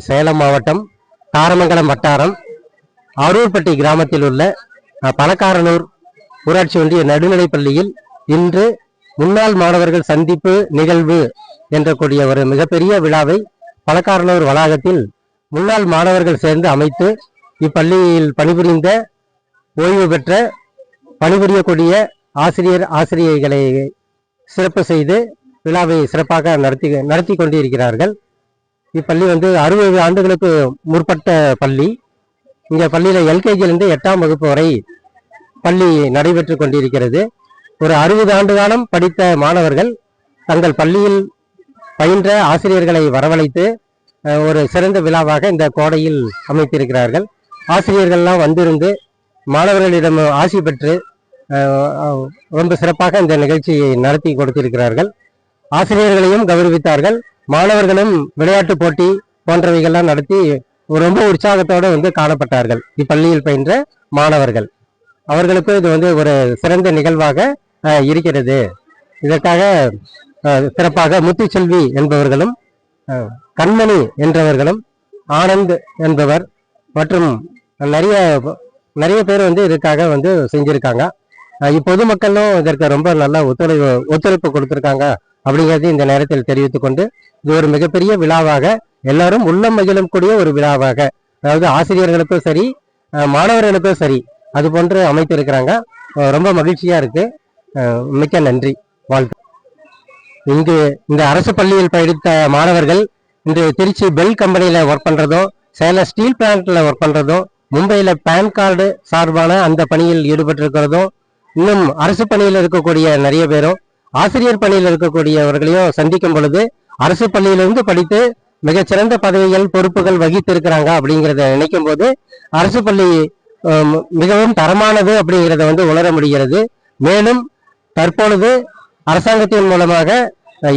சேலம் மாவட்டம் தாரமங்கலம் வட்டாரம் அரூர்பட்டி கிராமத்தில் உள்ள பணக்காரனூர் ஊராட்சி ஒன்றிய நடுநிலைப் பள்ளியில் இன்று முன்னாள் மாணவர்கள் சந்திப்பு நிகழ்வு என்ற கூடிய ஒரு மிகப்பெரிய விழாவை பணக்காரனூர் வளாகத்தில் முன்னாள் மாணவர்கள் சேர்ந்து அமைத்து இப்பள்ளியில் பணிபுரிந்த ஓய்வு பெற்ற பணிபுரியக்கூடிய ஆசிரியர்களை சிறப்பு செய்து விழாவை சிறப்பாக நடத்தி கொண்டிருக்கிறார்கள். இப்பள்ளி 60 ஆண்டுகளுக்கு முற்பட்ட பள்ளி. இங்க பள்ளியில எல்கேஜிலிருந்து 8ஆம் வகுப்பு வரை பள்ளி நடைபெற்று கொண்டிருக்கிறது. ஒரு 60 ஆண்டு காலம் படித்த மாணவர்கள் தங்கள் பள்ளியில் பயின்ற ஆசிரியர்களை வரவழைத்து ஒரு சிறந்த விழாவாக இந்த கோடையில் அமைத்திருக்கிறார்கள். ஆசிரியர்கள்லாம் வந்திருந்து மாணவர்களிடம் ஆசி பெற்று ரொம்ப சிறப்பாக இந்த நிகழ்ச்சியை நடத்தி கொடுத்திருக்கிறார்கள். ஆசிரியர்களையும் கௌரவித்தார்கள். மாணவர்களும் விளையாட்டு போட்டி போன்றவைகள்லாம் நடத்தி ரொம்ப உற்சாகத்தோடு காணப்பட்டார்கள். இப்பள்ளியில் பயின்ற மாணவர்கள் அவர்களுக்கு இது ஒரு சிறந்த நிகழ்வாக இருக்கிறது. இதற்காக சிறப்பாக முத்துச்செல்வி என்பவர்களும் கண்மணி என்றவர்களும் ஆனந்த் என்பவர் மற்றும் நிறைய பேர் இதுக்காக செஞ்சிருக்காங்க. பொதுமக்களும் இதற்கு ரொம்ப நல்ல ஒத்துழைப்பு கொடுத்திருக்காங்க அப்படிங்கிறது இந்த நேரத்தில் தெரிவித்துக் கொண்டு இது ஒரு மிகப்பெரிய விழாவாக எல்லாரும் உள்ளம் மகிழும் கூடிய ஒரு விழாவாக, அதாவது ஆசிரியர்களுக்கும் சரி மாணவர்களுக்கும் சரி அது போன்று அமைத்திருக்கிறாங்க. ரொம்ப மகிழ்ச்சியா இருக்கு. மிக்க நன்றி, வாழ்த்து. இங்கு இந்த அரசு பள்ளியில் படித்த மாணவர்கள் இன்று திருச்சி பெல் கம்பெனியில ஒர்க் பண்றதும், சேலம் ஸ்டீல் பிளான்ட்ல ஒர்க் பண்றதும், மும்பையில பேன் கார்டு சார்பான அந்த பணியில் ஈடுபட்டிருக்கிறதும், இன்னும் அரசு பணியில் இருக்கக்கூடிய நிறைய பேரும் ஆசிரியர் பணியில் இருக்கக்கூடியவர்களையும் சந்திக்கும் பொழுது அரசு பள்ளியிலிருந்து படித்து மிகச்சிறந்த பதவிகள் பொறுப்புகள் வகித்து இருக்கிறாங்க அப்படிங்கிறத நினைக்கும் போது அரசு பள்ளி மிகவும் தரமானது அப்படிங்கிறத உணர முடிகிறது. மேலும் தற்பொழுது அரசாங்கத்தின் மூலமாக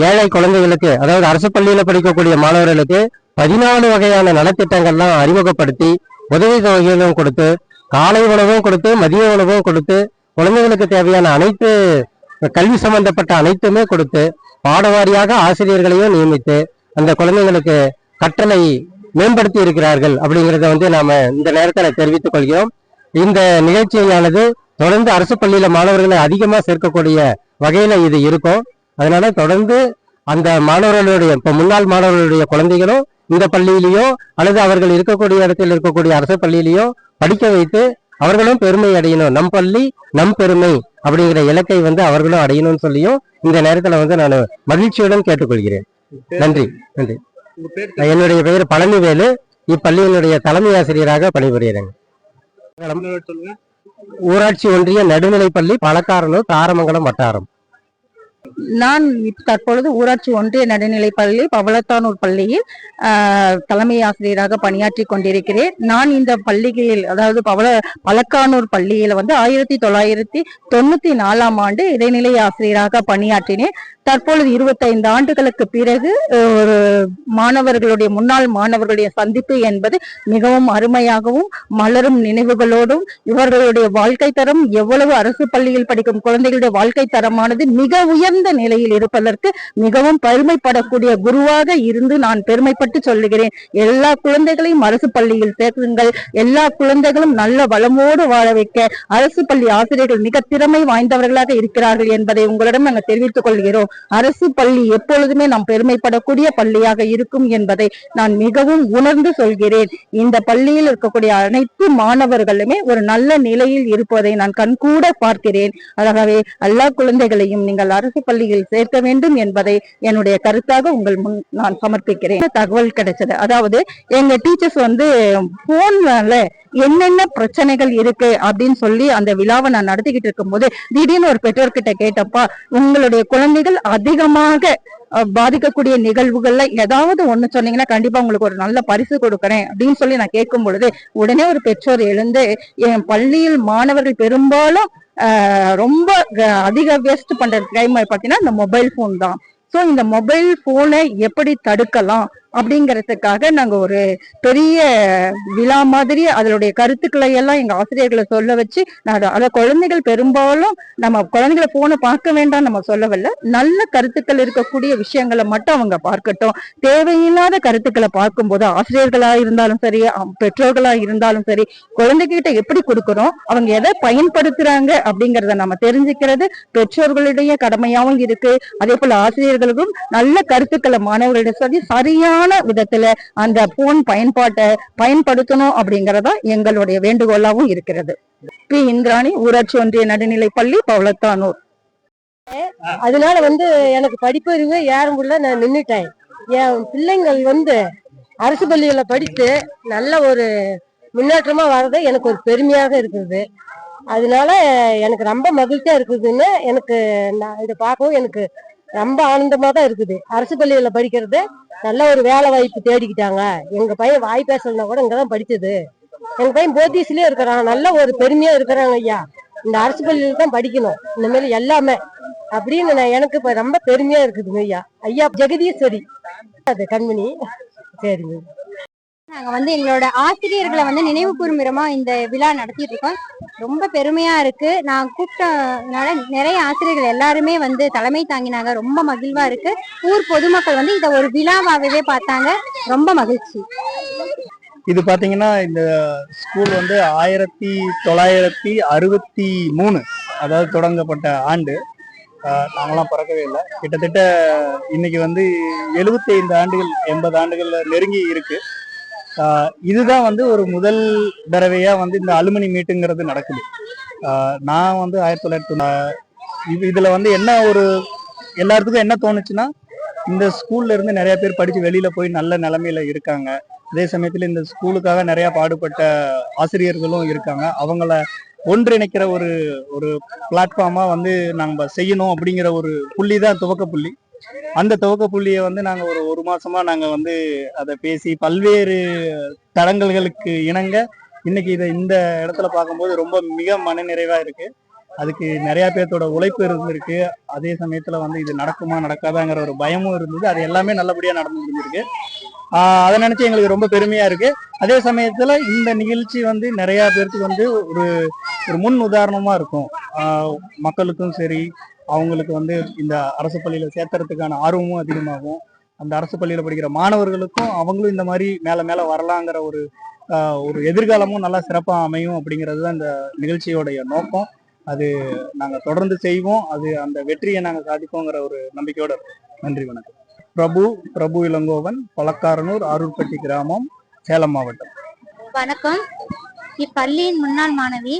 ஏழை குழந்தைகளுக்கு, அதாவது அரசு பள்ளியில படிக்கக்கூடிய மாணவர்களுக்கு 14 வகையான நலத்திட்டங்கள்லாம் அறிமுகப்படுத்தி உதவி தொகைகளும் கொடுத்து, காலை உணவும் கொடுத்து, மதிய உணவும் கொடுத்து, குழந்தைகளுக்கு தேவையான அனைத்து கல்வி சம்பந்தப்பட்ட அனைத்துமே கொடுத்து, பாடவாரியாக ஆசிரியர்களையும் நியமித்து அந்த குழந்தைங்களுக்கு கற்றலை மேம்படுத்தி இருக்கிறார்கள் அப்படிங்கிறத நாம இந்த நேரத்தில் தெரிவித்துக் கொள்கிறோம். இந்த நிகழ்ச்சியானது தொடர்ந்து அரசு பள்ளியில மாணவர்களை அதிகமா சேர்க்கக்கூடிய வகையில இது இருக்கும். அதனால தொடர்ந்து அந்த மாணவர்களுடைய முன்னாள் மாணவர்களுடைய குழந்தைகளும் இந்த பள்ளியிலேயோ அல்லது அவர்கள் இருக்கக்கூடிய இடத்தில் இருக்கக்கூடிய அரசு பள்ளியிலேயோ படிக்க வைத்து அவர்களும் பெருமை அடையணும். நம் பள்ளி நம் பெருமை அப்படிங்கிற இலக்கை அவர்களும் அடையணும்னு சொல்லியும் இந்த நேரத்தில் நான் மகிழ்ச்சியுடன் கேட்டுக்கொள்கிறேன். நன்றி. நன்றி. என்னுடைய பெயர் பழனிவேலு. இப்பள்ளியினுடைய தலைமை ஆசிரியராக பணிபுரிகிறேன். ஊராட்சி ஒன்றிய நடுநிலைப்பள்ளி பணக்காரனூர் தாரமங்கலம் வட்டாரம். நான் தற்பொழுது ஊராட்சி ஒன்றிய நடுநிலைப்பள்ளி பவளத்தானூர் பள்ளியில் தலைமை ஆசிரியராக பணியாற்றி கொண்டிருக்கிறேன். நான் இந்த பள்ளிகளில், அதாவது பழக்கானூர் பள்ளியில 1994ஆம் ஆண்டு இடைநிலை ஆசிரியராக பணியாற்றினேன். தற்பொழுது 25 ஆண்டுகளுக்கு பிறகு ஒரு முன்னாள் மாணவர்களுடைய சந்திப்பு என்பது மிகவும் அருமையாகவும் மலரும் நினைவுகளோடும், இவர்களுடைய வாழ்க்கை தரம் எவ்வளவு அரசு பள்ளியில் படிக்கும் குழந்தைகளுடைய வாழ்க்கை தரமானது மிக உயர்ந்த நிலையில் இருப்பதற்கு மிகவும் பெருமைப்படக்கூடிய குருவாக இருந்து நான் பெருமைப்பட்டு சொல்லுகிறேன். எல்லா குழந்தைகளையும் அரசு பள்ளியில் சேர்க்குங்கள். எல்லா குழந்தைகளும் நல்ல வளமோடு வாழ வைக்க அரசு பள்ளி ஆசிரியர்கள் மிக திறமை வாய்ந்தவர்களாக இருக்கிறார்கள் என்பதை உங்களிடம் நாங்கள் தெரிவித்துக் கொள்கிறோம். அரசு பள்ளி எப்பொழுதுமே நாம் பெருமைப்படக்கூடிய பள்ளியாக இருக்கும் என்பதை நான் மிகவும் உணர்ந்து சொல்கிறேன். இந்த பள்ளியில் இருக்கக்கூடிய அனைத்து மாணவர்களுமே ஒரு நல்ல நிலையில் இருப்பதை நான் கண்கூட பார்க்கிறேன். ஆகவே எல்லா குழந்தைகளையும் நீங்கள் அரசு பள்ளியில் சேர்க்க வேண்டும் என்பதை என்னுடைய கருத்தாக உங்கள் முன் நான் சமர்ப்பிக்கிறேன். தகவல் கிடைச்சது, அதாவது எங்க டீச்சர்ஸ் போன்ல என்னென்ன பிரச்சனைகள் இருக்கு அப்படின்னு சொல்லி அந்த விழாவை நான் நடத்திக்கிட்டு இருக்கும் போது திடீர்னு ஒரு பெற்றோர்கிட்ட கேட்டப்பா, உங்களுடைய குழந்தைகள் அதிகமாக பாதிக்கக்கூடிய நிகழ்வுகள்ல ஏதாவது ஒண்ணு சொன்னீங்கன்னா கண்டிப்பா உங்களுக்கு ஒரு நல்ல பரிசு கொடுக்கறேன் அப்படின்னு சொல்லி நான் கேட்கும் பொழுது உடனே ஒரு பெற்றோர் எழுந்து, என் பள்ளியில் மாணவர்கள் பெரும்பாலும் ரொம்ப அதிக வேஸ்ட் பண்ற டைம் பாத்தீங்கன்னா இந்த மொபைல் போன் தான். ஸோ இந்த மொபைல் போனை எப்படி தடுக்கலாம், அப்படிங்கறதுக்காக நாங்க ஒரு பெரிய விழா மாதிரி அதனுடைய கருத்துக்களை எல்லாம் எங்க ஆசிரியர்களை சொல்ல வச்சு அத குழந்தைகள் பெரும்பாலும் நம்ம குழந்தைகளை போன பார்க்க வேண்டாம் நம்ம சொல்லவில்லை, நல்ல கருத்துக்கள் இருக்கக்கூடிய விஷயங்களை மட்டும் அவங்க பார்க்கட்டும். தேவையில்லாத கருத்துக்களை பார்க்கும்போது ஆசிரியர்களா இருந்தாலும் சரி, பெற்றோர்களா இருந்தாலும் சரி, குழந்தைகிட்ட எப்படி கொடுக்கிறோம், அவங்க எதை பயன்படுத்துறாங்க அப்படிங்கறத நம்ம தெரிஞ்சுக்கிறது பெற்றோர்களுடைய கடமையாவும் இருக்கு. அதே போல ஆசிரியர்களுக்கும் நல்ல கருத்துக்களை மாணவர்களிடம் சொல்லி சரியான விதத்துல அந்த போன் பயன்பாட்டை பயன்படுத்தணும் அப்படிங்கறதா எங்களுடைய வேண்டுகோளாகவும் இருக்கிறது. பி இந்திராணி, ஊராட்சி ஒன்றிய நடுநிலைப்பள்ளி, பவளத்தானூர். அதனால எனக்கு படிப்பறிவு யாருக்குள்ள நான் நின்னுட்டேன். என் பிள்ளைங்கள் அரசு பள்ளிகளை படித்து நல்ல ஒரு முன்னேற்றமா வர்றது எனக்கு ஒரு பெருமையாக இருக்குது. அதனால எனக்கு ரொம்ப மகிழ்ச்சியா இருக்குதுன்னு எனக்கு இதை பார்க்கவும் எனக்கு ரொம்ப ஆனந்தமா தான் இருக்குது. அரசு பள்ளியில படிக்கிறது நல்ல ஒரு வேலை வாய்ப்பு தேடிக்கிட்டாங்க. எங்க பையன் வாய் பேசலன்னா கூட இங்கதான் படிச்சது. எங்க பையன் போத்தீஸ்லயே இருக்கிறான். நல்ல ஒரு பெருமையா இருக்கிறாங்க. ஐயா, இந்த அரசு பள்ளியில தான் படிக்கணும் இந்த மாதிரி எல்லாமே அப்படின்னு எனக்கு இப்ப ரொம்ப பெருமையா இருக்குதுங்க. ஐயா ஐயா ஜெகதீஸ்வரி அது கண்மணி. சரிங்க. நாங்க எங்களோட ஆசிரியர்களை நினைவு கூறும் விதமா இந்த விழா நடத்திட்டு இருக்கோம். ரொம்ப பெருமையா இருக்கு. நான் கூப்பிட்டனால நிறைய ஆசிரியர்கள் எல்லாருமே தலைமை தாங்கினாங்க. ரொம்ப மகிழ்வா இருக்கு. ஊர் பொதுமக்கள் இத ஒரு விழாவாகவே பார்த்தாங்க. ரொம்ப மகிழ்ச்சி. இது பாத்தீங்கன்னா இந்த ஸ்கூல் 1963 அதாவது தொடங்கப்பட்ட ஆண்டு. நாங்களாம் பிறக்கவே இல்லை. கிட்டத்தட்ட இன்னைக்கு 75 ஆண்டுகள் 80 ஆண்டுகள் நெருங்கி இருக்கு. இதுதான் ஒரு முதல் தடவையா இந்த அலுமினி மீட்டுங்கிறது நடக்குது. நான் 1900 இதுல என்ன ஒரு எல்லாத்துக்கும் என்ன தோணுச்சுன்னா, இந்த ஸ்கூல்ல இருந்து நிறைய பேர் படிச்சு வெளியில போய் நல்ல நிலைமையில இருக்காங்க. அதே சமயத்துல இந்த ஸ்கூலுக்காக நிறைய பாடுபட்ட ஆசிரியர்களும் இருக்காங்க. அவங்கள ஒன்றிணைக்கிற ஒரு ஒரு பிளாட்ஃபார்மா நாங்க செய்யணும் அப்படிங்கிற ஒரு புள்ளி தான் துவக்க புள்ளி. அந்த துவக்க புள்ளியை நாங்க ஒரு மாசமா நாங்க அதை பேசி பல்வேறு தடங்கல்களுக்கு இணங்க இன்னைக்கு இதை இந்த இடத்துல பார்க்கும்போது ரொம்ப மிக மனநிறைவா இருக்கு. அதுக்கு நிறைய பேர்த்தோட உழைப்பு இருந்திருக்கு. அதே சமயத்துல இது நடக்குமா நடக்காதாங்கிற ஒரு பயமும் இருந்தது. அது எல்லாமே நல்லபடியா நடந்து முடிஞ்சிருக்கு. அதை நினைச்சு எங்களுக்கு ரொம்ப பெருமையா இருக்கு. அதே சமயத்துல இந்த நிகழ்ச்சி நிறைய பேருக்கு ஒரு ஒரு முன் உதாரணமா இருக்கும். மக்களுக்கும் சரி, அவங்களுக்கு இந்த அரசு பள்ளியில சேர்த்துறதுக்கான ஆர்வமும் அதிகமாகும். அந்த அரசு பள்ளியில படிக்கிற மாணவர்களுக்கும் அவங்களும் இந்த மாதிரி மேல மேல வரலாங்கிற ஒரு ஒரு எதிர்காலமும் நல்லா சிறப்பா அமையும் அப்படிங்கிறது தான் இந்த நிகழ்ச்சியோடைய நோக்கம். அது நாங்க தொடர்ந்து செய்வோம். அது அந்த வெற்றியை நாங்க சாதிப்போங்கிற ஒரு நம்பிக்கையோட இருக்கும். நன்றி, வணக்கம். பிரபு இளங்கோவன், பழக்காரனூர், அரூர்பட்டி கிராமம், சேலம் மாவட்டம். வணக்கம். இப்பள்ளியின் முன்னாள் மாணவி.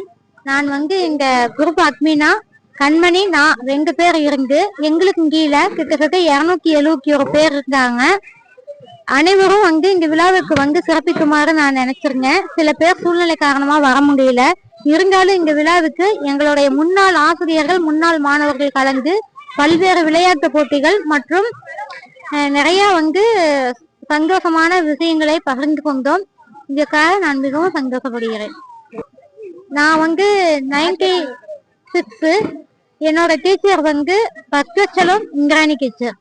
நான் எங்க குரூப் அட்மினா கண்மணி. நான் 2 பேர் இருந்து எங்களுக்கு கீழே கிட்டத்தட்ட 271 பேர் இருந்தாங்க. அனைவரும் இந்த விழாவுக்கு சிறப்பிக்குமாறு நான் நினைச்சிருந்தேன். சில பேர் சூழ்நிலை காரணமா வர முடியல. இருந்தாலும் இந்த விழாவுக்கு எங்களுடைய முன்னாள் ஆசிரியர்கள், முன்னாள் மாணவர்கள் கலந்து பல்வேறு விளையாட்டு போட்டிகள் மற்றும் நிறைய சந்தோஷமான விஷயங்களை பகிர்ந்து கொண்டோம். இதுக்காக நான் மிகவும் சந்தோஷப்படுகிறேன். நான் 96 என்னோட டீச்சர் பத்மச்சலம் இந்திராணி டீச்சர்.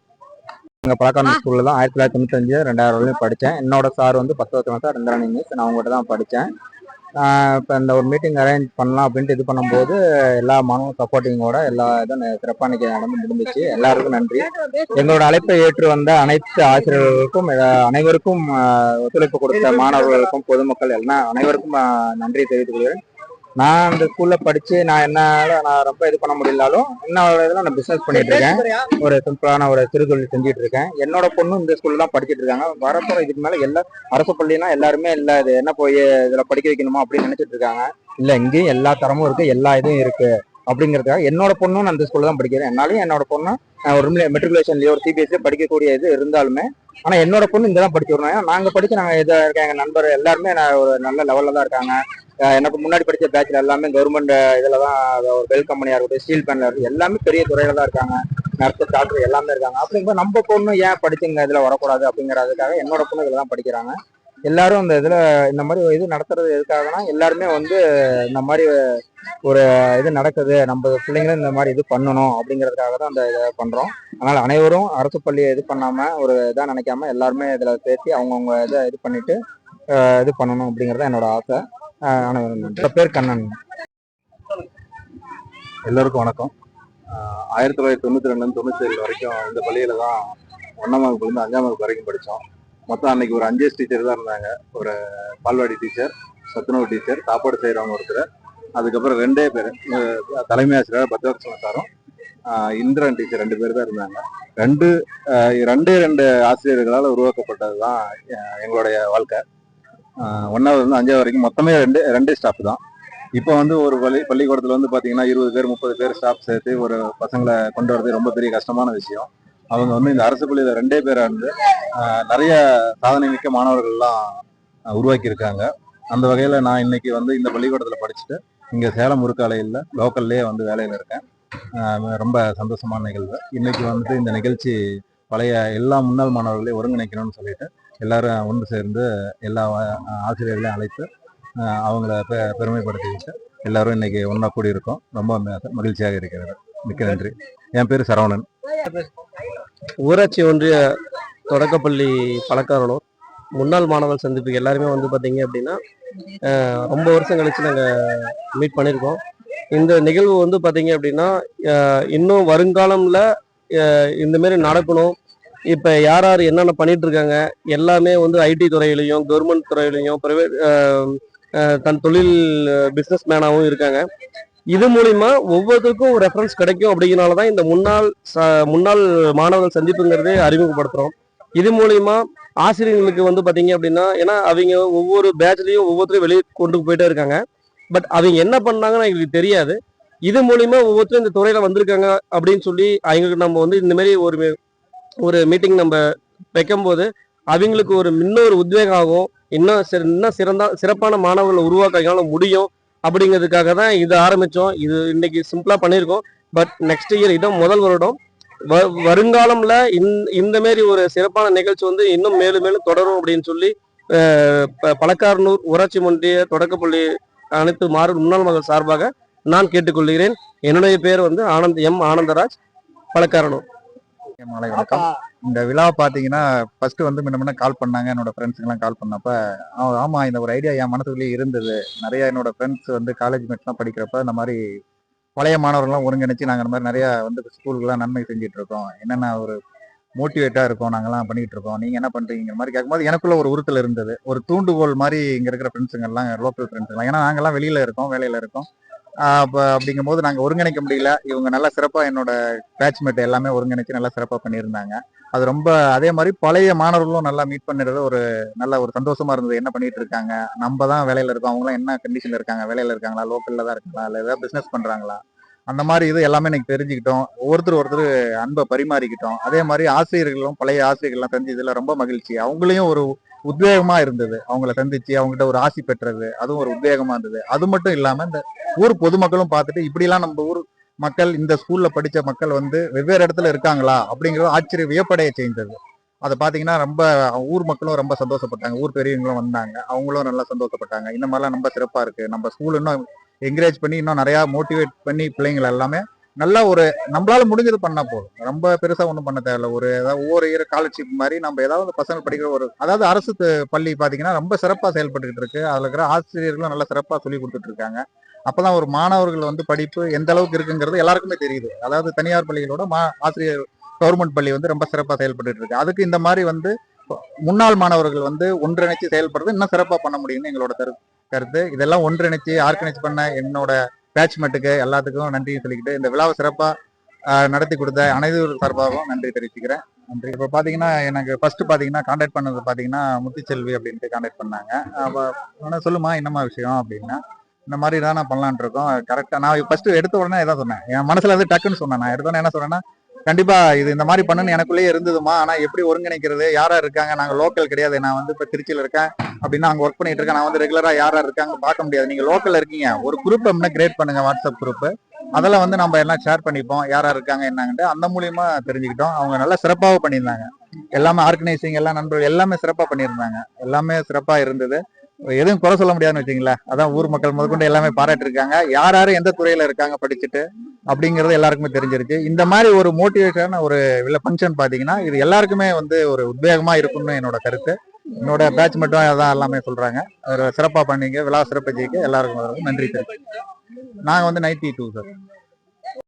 எங்கள் பழக்கான ஸ்கூலில் தான் 1995 2000 படித்தேன். என்னோட சார் 10 வருஷம் சார் இந்திராணி மிஸ். நான் அவங்ககிட்ட தான் படித்தேன். இப்போ இந்த ஒரு மீட்டிங் அரேஞ்ச் பண்ணலாம் அப்படின்ட்டு இது பண்ணும்போது எல்லா மாணவ சப்போர்ட்டிங்கோட எல்லா இதுவும் சிறப்பாக நடந்து முடிஞ்சிச்சு. எல்லாருக்கும் நன்றி. எங்களோட அழைப்பை ஏற்று வந்த அனைத்து ஆசிரியர்களுக்கும், அனைவருக்கும் ஒத்துழைப்பு கொடுத்த மாணவர்களுக்கும், பொதுமக்கள் எல்லாம் அனைவருக்கும் நன்றி தெரிவித்துக் கொள்கிறேன். நான் அந்த ஸ்கூல்ல படிச்சு நான் ரொம்ப இது பண்ண முடியலாலும் இன்னும் நான் பிசினஸ் பண்ணிட்டு இருக்கேன். ஒரு சிம்பிளான ஒரு சிறு தொழில் செஞ்சுட்டு இருக்கேன். என்னோட பொண்ணும் இந்த ஸ்கூல்ல தான் படிச்சுட்டு இருக்காங்க. வரப்போற இதுக்கு மேல எல்லா அரசு பள்ளினா எல்லாருமே இல்ல இது என்ன போய் இதுல படிக்க வைக்கணுமா அப்படின்னு நினைச்சிட்டு இருக்காங்க. இல்ல, இங்கேயும் எல்லா தரமும் இருக்கு, எல்லா இதுவும் இருக்கு அப்படிங்கிறதுக்காக என்னோட பொண்ணும் நான் அந்த ஸ்கூல்ல தான் படிக்கிறேன். என்னாலையும் என்னோட பொண்ணு ஒரு மெட்ரிகுலேஷன்லயோ ஒரு சிபிஎஸ்சி படிக்கக்கூடிய இது இருந்தாலுமே ஆனா என்னோட பொண்ணு இங்க தான் படிச்சு வரணும். ஏன்னா நாங்க படிச்சு நாங்க இதை இருக்கேன். எங்க நண்பர் எல்லாருமே ஒரு நல்ல லெவல்ல தான் இருக்காங்க. எனக்கு முன்னாடி படிச்ச பேட்ச்ல எல்லாமே கவர்மெண்ட் இதுலதான் வெல் கம்பெனியா இருக்கட்டும், ஸ்டீல் பிளான்ட்ல இருக்கட்டும், எல்லாமே பெரிய துறையில தான் இருக்காங்க. நர்ஸ், டாக்டர் எல்லாமே இருக்காங்க. அப்படிங்கும்போது நம்ம பொண்ணு ஏன் படிச்சுங்க இதுல வரக்கூடாது அப்படிங்கிறதுக்காக என்னோட பொண்ணு இதுல தான் படிக்கிறாங்க. எல்லாரும் அந்த இதுல இந்த மாதிரி இது நடத்துறது எதுக்காகனா எல்லாருமே இந்த மாதிரி ஒரு இது நடக்குது, நம்ம பிள்ளைங்களும் இந்த மாதிரி இது பண்ணணும் அப்படிங்கிறதுக்காக தான் அந்த இதை பண்றோம். அதனால அனைவரும் அரசு பள்ளியை இது பண்ணாம ஒரு இதா நினைக்காம எல்லாருமே இதுல சேர்த்து அவங்கவுங்க இதை இது பண்ணிட்டு இது பண்ணணும் அப்படிங்கறது என்னோட ஆசை. அனைவரும் நன்றி. என் பேர் கண்ணன். எல்லோருக்கும் வணக்கம். 1992 97 வரைக்கும் இந்த பள்ளியில தான் 1ஆம் வகுப்புலேருந்து 5ஆம் வகுப்பு வரைக்கும் படித்தோம். மொத்தம் அன்னைக்கு ஒரு 5 டீச்சர் தான் இருந்தாங்க. ஒரு பால்வாடி டீச்சர், சத்துணவு டீச்சர், சாப்பாடு செய்கிறவங்க ஒருத்தர், அதுக்கப்புறம் 2 பேர் தலைமை ஆசிரியர் பத்ரலட்சுமி சாரும் இந்திரன் டீச்சர் 2 பேர் தான் இருந்தாங்க. ரெண்டு ஆசிரியர்களால் உருவாக்கப்பட்டது தான் எங்களுடைய வாழ்க்கை. 1ஆவதுலேருந்து 5ஆவது வரைக்கும் மொத்தமே ரெண்டே ஸ்டாஃப் தான். இப்போ வந்து ஒரு பள்ளிக்கூடத்தில் வந்து பார்த்தீங்கன்னா 20 பேர் 30 பேர் ஸ்டாஃப் சேர்த்து ஒரு பசங்களை கொண்டு வரது ரொம்ப பெரிய கஷ்டமான விஷயம். அவங்க வந்து இந்த அரசு பள்ளியில் 2 பேரை வந்து நிறைய சாதனை மிக்க மாணவர்கள்லாம் உருவாக்கியிருக்காங்க. அந்த வகையில் நான் இன்னைக்கு வந்து இந்த பள்ளிக்கூடத்தில் படிச்சுட்டு இங்கே சேலம் உருக்காலையில் லோக்கல்லே வந்து வேலையில் இருக்கேன். ரொம்ப சந்தோஷமான நிகழ்வு. இன்னைக்கு வந்து இந்த நிகழ்ச்சி பழைய எல்லா முன்னாள் மாணவர்களையும் ஒருங்கிணைக்கணும்னு சொல்லிட்டு எல்லாரும் ஒன்று சேர்ந்து எல்லா ஆசிரியர்களையும் அழைத்து அவங்கள பெருமைப்படுத்திக்கிட்டு எல்லாரும் இன்னைக்கு ஒன்றா கூடியிருக்கோம். ரொம்ப மகிழ்ச்சியாக இருக்கிறது. மிக்க நன்றி. என் பேர் சரவணன். ஊராட்சி ஒன்றிய தொடக்கப்பள்ளி பழக்காரனூர் முன்னாள் மாணவர் சந்திப்புக்கு எல்லாருமே வந்து பார்த்தீங்க அப்படின்னா ரொம்ப வருஷம் கழிச்சு நாங்கள் மீட் பண்ணியிருக்கோம். இந்த நிகழ்வு வந்து பார்த்தீங்க அப்படின்னா இன்னும் வருங்காலம்ல இந்த மாதிரி நடக்கணும். இப்போ யார் யார் என்னென்ன பண்ணிட்டு இருக்காங்க எல்லாமே வந்து ஐடி துறையிலையும் கவர்மெண்ட் துறையிலையும் ப்ரைவேட் தன் தொழில் பிஸ்னஸ் மேனாகவும் இருக்காங்க. இது மூலிமா ஒவ்வொருத்தருக்கும் ஒரு ரெஃபரன்ஸ் கிடைக்கும். அப்படிங்கிறனால தான் இந்த முன்னாள் மாணவர்கள் சந்திப்புங்கிறதே அறிமுகப்படுத்துகிறோம். இது மூலிமா ஆசிரியர்களுக்கு வந்து பார்த்தீங்க அப்படின்னா, ஏன்னா அவங்க ஒவ்வொரு பேட்ச்லையும் ஒவ்வொருத்தரையும் வெளியே கொண்டு போயிட்டே இருக்காங்க. பட் அவங்க என்ன பண்ணாங்கன்னு எங்களுக்கு தெரியாது. இது மூலிமா ஒவ்வொருத்தரும் இந்த துறையில வந்திருக்காங்க அப்படின்னு சொல்லி அவங்களுக்கு நம்ம வந்து இந்த மாதிரி ஒரு மீட்டிங் நம்ம வைக்கும்போது அவங்களுக்கு இன்னொரு உத்வேகம் ஆகும். இன்னும் சிறப்பான மாணவர்களை உருவாக்க முடியும் அப்படிங்கிறதுக்காக தான் இது ஆரம்பிச்சோம். இது இன்னைக்கு சிம்பிளா பண்ணியிருக்கோம். பட் நெக்ஸ்ட் இயர் இதான் முதல் வருடம். வருங்காலம்ல இந்த மாதிரி ஒரு சிறப்பான நிகழ்ச்சி வந்து இன்னும் மேலும் மேலும் தொடரும் அப்படின்னு சொல்லி பழக்காரனூர் ஊராட்சி ஒன்றிய தொடக்கப்பள்ளி அனைத்து முன்னாள் மகள் சார்பாக நான் கேட்டுக்கொள்கிறேன். என்னுடைய பேர் வந்து ஆனந்தராஜ், பழக்காரனூர். மாலை வணக்கம். இந்த விழா பாத்தீங்கன்னா ஃபர்ஸ்ட் வந்து முன்ன கால் பண்ணாங்க. என்னோட ஃப்ரெண்ட்ஸுங்கெல்லாம் கால் பண்ணப்ப ஆமா இந்த ஒரு ஐடியா என் மனசுக்குள்ளேயே இருந்தது. நிறைய என்னோட ஃப்ரெண்ட்ஸ் வந்து காலேஜ் மேட்ஸ்லாம் படிக்கிறப்ப இந்த மாதிரி பழைய மாணவர்கள்லாம் ஒருங்கிணைச்சு நாங்கள் இந்த மாதிரி நிறைய வந்து ஸ்கூலுக்குலாம் நன்மை செஞ்சுட்டு இருக்கோம். என்னென்ன ஒரு மோட்டிவேட்டா இருக்கும், நாங்கெல்லாம் பண்ணிட்டு இருக்கோம், நீங்க என்ன பண்றீங்கிற மாதிரி கேட்கும்போது எனக்குள்ள ஒரு உறுத்தல் இருந்தது. ஒரு தூண்டுகோல் மாதிரி இங்க இருக்கிற ஃப்ரெண்ட்ஸுங்கெல்லாம் லோக்கல் ஃப்ரெண்ட்ஸுங்கெல்லாம், ஏன்னா நாங்கெல்லாம் வெளியில இருக்கோம், வேலையில இருக்கோம். அப்படிங்கும் போது நாங்கள் ஒருங்கிணைக்க முடியல. இவங்க நல்லா சிறப்பாக என்னோட பேட்ச்மேட் எல்லாமே ஒருங்கிணைச்சு நல்லா சிறப்பாக பண்ணியிருந்தாங்க. அது ரொம்ப அதே மாதிரி பழைய மாணவர்களும் நல்லா மீட் பண்ணுறது ஒரு நல்ல ஒரு சந்தோஷமா இருந்தது. என்ன பண்ணிட்டு இருக்காங்க, நம்ம தான் வேலையில இருக்கோம், அவங்களாம் என்ன கண்டிஷன்ல இருக்காங்க, வேலையில இருக்காங்களா, லோக்கல்ல தான் இருக்காங்களா, இல்லை ஏதாவது பிஸ்னஸ் பண்றாங்களா, அந்த மாதிரி இது எல்லாமே எனக்கு தெரிஞ்சுக்கிட்டோம். ஒருத்தர் அன்பை பரிமாறிக்கிட்டோம். அதே மாதிரி ஆசிரியர்களும் பழைய ஆசிரியர்கள்லாம் தெரிஞ்சு இதுல ரொம்ப மகிழ்ச்சி. அவங்களையும் ஒரு உத்வேகமா இருந்தது. அவங்கள சந்திச்சு அவங்ககிட்ட ஒரு ஆசி பெற்றது, அதுவும் ஒரு உத்வேகமா இருந்தது. அது மட்டும் இல்லாம இந்த ஊர் பொதுமக்களும் பார்த்துட்டு இப்படிலாம் நம்ம ஊர் மக்கள் இந்த ஸ்கூல்ல படிச்ச மக்கள் வந்து வெவ்வேறு இடத்துல இருக்காங்களா அப்படிங்கிறது ஆச்சரிய வியப்படைய செய்தது. அதை பாத்தீங்கன்னா ரொம்ப ஊர் மக்களும் ரொம்ப சந்தோஷப்பட்டாங்க. ஊர் பெரியவங்களும் வந்தாங்க, அவங்களும் நல்லா சந்தோஷப்பட்டாங்க. இந்த மாதிரிலாம் ரொம்ப சிறப்பா இருக்கு, நம்ம ஸ்கூல் இன்னும் என்கரேஜ் பண்ணி இன்னும் நிறைய மோட்டிவேட் பண்ணி பிள்ளைங்களை எல்லாமே நல்லா ஒரு நம்மளால முடிஞ்சது பண்ணா போதும். ரொம்ப பெருசா ஒன்றும் பண்ண தேவையில்ல. ஒரு ஏதாவது ஒவ்வொரு இயர் ஸ்காலர்ஷிப் மாதிரி நம்ம ஏதாவது பசங்க படிக்கிற அதாவது அரசு பள்ளி பாத்தீங்கன்னா ரொம்ப சிறப்பா செயல்பட்டுக்கிட்டு இருக்கு. அதுல இருக்கிற ஆசிரியர்களும் நல்லா சிறப்பா சொல்லி கொடுத்துட்டு இருக்காங்க. அப்பதான் ஒரு மாணவர்கள் வந்து படிப்பு எந்த அளவுக்கு இருக்குங்கிறது எல்லாருக்குமே தெரியுது. அதாவது தனியார் பள்ளிகளோட ஆசிரியர் கவர்மெண்ட் பள்ளி வந்து ரொம்ப சிறப்பா செயல்பட்டு இருக்கு. அதுக்கு இந்த மாதிரி வந்து முன்னாள் மாணவர்கள் வந்து ஒன்றிணைச்சு செயல்படுறது இன்னும் சிறப்பா பண்ண முடியும்னு எங்களோட கருத்து. இதெல்லாம் ஒன்றிணைச்சு ஆர்கனைஸ் பண்ண என்னோட பேட்ச்மெட்டுக்கு எல்லாத்துக்கும் நன்றி சொல்லிக்கிட்டு இந்த விழாவை சிறப்பா நடத்தி கொடுத்த அனைவரும் சார்பாகவும் நன்றி தெரிவிச்சுக்கிறேன். நன்றி. இப்போ பாத்தீங்கன்னா எனக்கு ஃபர்ஸ்ட் பாத்தீங்கன்னா கான்டாக்ட் பண்ணது பாத்தீங்கன்னா முத்துச்செல்வி அப்படின்ட்டு கான்டாக்ட் பண்ணாங்க. அப்ப சொல்லுமா என்னமா விஷயம் அப்படின்னா, இந்த மாதிரி தான் நான் பண்ணலான் இருக்கோம். கரெக்டா நான் ஃபர்ஸ்ட் எடுத்த உடனே இதான் சொன்னேன். என் மனசுல இருந்து டக்குன்னு சொன்னேன். நான் எடுத்தோன்னே என்ன சொன்னேன்னா, கண்டிப்பா இது இந்த மாதிரி பண்ணுன்னு எனக்குள்ளேயே இருந்ததுமா. ஆனா எப்படி ஒருங்கிணைக்கிறது, யாரா இருக்காங்க, நாங்க லோக்கல் கிடையாது. நான் வந்து இப்ப திருச்சியில இருக்கேன் அப்படின்னா அங்க ஒர்க் பண்ணிட்டு இருக்கேன். நான் வந்து ரெகுலரா யாரா இருக்காங்க பார்க்க முடியாது. நீங்க லோக்கல்ல இருக்கீங்க, ஒரு குரூப் கிரியேட் பண்ணுங்க, வாட்ஸ்அப் குரூப். அதெல்லாம் வந்து நம்ம எல்லாம் ஷேர் பண்ணிப்போம், யாரா இருக்காங்க என்னங்கன்ட்டு. அந்த மூலியமா தெரிஞ்சுக்கிட்டோம். அவங்க நல்லா சிறப்பாக பண்ணியிருந்தாங்க. எல்லாமே ஆர்கனைசிங், எல்லா நண்பர்கள் எல்லாமே சிறப்பா பண்ணியிருந்தாங்க. எல்லாமே சிறப்பா இருந்தது. எதுவும் குறை சொல்ல முடியாதுன்னு வச்சுங்களேன். அதான் ஊர் மக்கள் முதற்கொண்டு எல்லாமே பாராட்டி இருக்காங்க. யார் யாரு எந்த துறையில இருக்காங்க படிச்சுட்டு அப்படிங்கிறது எல்லாருக்குமே தெரிஞ்சிருச்சு. இந்த மாதிரி ஒரு மோட்டிவேஷனான ஒரு ஃபங்க்ஷன் பாத்தீங்கன்னா இது எல்லாருக்குமே வந்து ஒரு உத்வேகமா இருக்கும்னு என்னோட கருத்து. என்னோட பேட்ச் மட்டும் அதான் எல்லாமே சொல்றாங்க. ஒரு சிறப்பா பண்ணீங்க, விழா சிறப்பு ஜெயிக்க எல்லாருக்கும் நன்றி தெரிவிக்கிறேன். நாங்க வந்து 92 சார்.